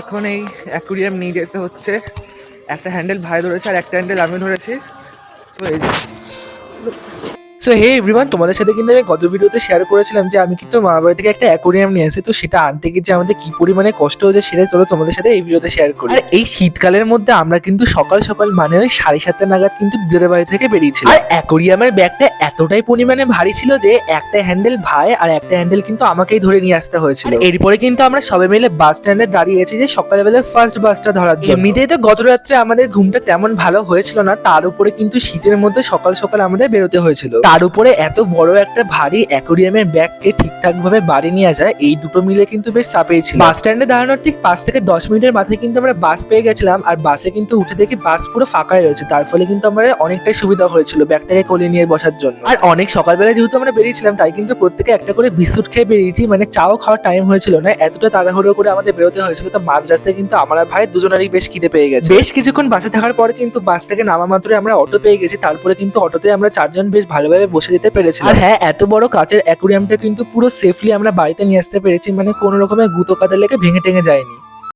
এখন এই অ্যাকুরিয়াম নিয়ে যেতে হচ্ছে। একটা হ্যান্ডেল ভাই ধরেছে আর একটা হ্যান্ডেল আমি ধরেছি। তো এই সো হে এভরিওয়ান, তোমাদের সাথে কিন্তু আমি গত ভিডিওতে শেয়ার করেছিলাম যে আমি কিন্তু মামার বাড়ি থেকে একটা অ্যাকোরিয়াম নিয়ে আসি। তো সেটা আনতে গিয়ে যে আমাদের কি পরিমাণে কষ্ট হয়েছে সেটা চলো তোমাদের সাথে এই ভিডিওতে শেয়ার করি। আর এই শীতকালের মধ্যে আমরা কিন্তু সকাল সকাল মানে ওই 7:30 নাগাদ কিন্তু দিদির বাড়ি থেকে বেরিয়েছিলাম। আর অ্যাকোরিয়ামের ব্যাগটা এতটাই পরিমাণে ভারী ছিল যে একটা হ্যান্ডেল ভাই আর একটা হ্যান্ডেল কিন্তু আমাকেই ধরে নিয়ে আসতে হয়েছিল। এরপরে কিন্তু আমরা সবাই মিলে বাস স্ট্যান্ডে দাঁড়িয়েছি যে সকালবেলা ফার্স্ট বাসটা ধরার জন্য। এমনিতেই তো গত রাত্রে আমাদের ঘুমটা তেমন ভালো হয়েছিল না, তার উপরে কিন্তু শীতের মধ্যে সকাল সকাল আমাদের বেরোতে হয়েছিল। তার উপরে এত বড় একটা ভারী অ্যাকোরিয়ামের ব্যাগকে ঠিকঠাক ভাবে বাড়ি নিয়ে যায়, এই দুটো মিলে কিন্তু বেশ চাপেই ছিল। বাস স্ট্যান্ডে দাঁড়ানোর ঠিক 5 থেকে 10 মিনিটের মাথায় কিন্তু আমরা বাস পেয়ে গেছিলাম। আর বাসে কিন্তু উঠে দেখি বাস পুরো ফাঁকাই রয়েছে, তার ফলে কিন্তু আমাদের অনেকটাই সুবিধা হয়েছিল ব্যাগটাকে কোলে নিয়ে বসার জন্য। আর অনেক সকালবেলা যেহেতু আমরা বেরিয়েছিলাম তাই কিন্তু প্রত্যেকে একটা করে বিস্কুট খেয়ে বেরিয়েছি, মানে চাও খাওয়ার টাইম হয়েছিল না, এতটা তাড়াহুড়ো করে আমাদের বেরোতে হয়েছিল। তো মাঝ রাস্তায় কিন্তু আমার আর ভাই দুজনেরই বেশ খিদে পেয়ে গেছে। বেশ কিছুক্ষণ বাসে থাকার পর কিন্তু বাস থেকে নামা মাত্রই আমরা অটো পেয়ে গেছি। তারপরে কিন্তু অটোতে আমরা 4 জন বেশ ভালোভাবে বসে যেতে পেরেছি। আর হ্যাঁ, এত বড় কাচের অ্যাকুরিয়ামটা কিন্তু পুরো সেফলি আমরা বাড়িতে নিয়ে আসতে পেরেছি, মানে কোনো রকমের গুঁতো কাদা লেগে ভেঙে টেঙে যায়নি।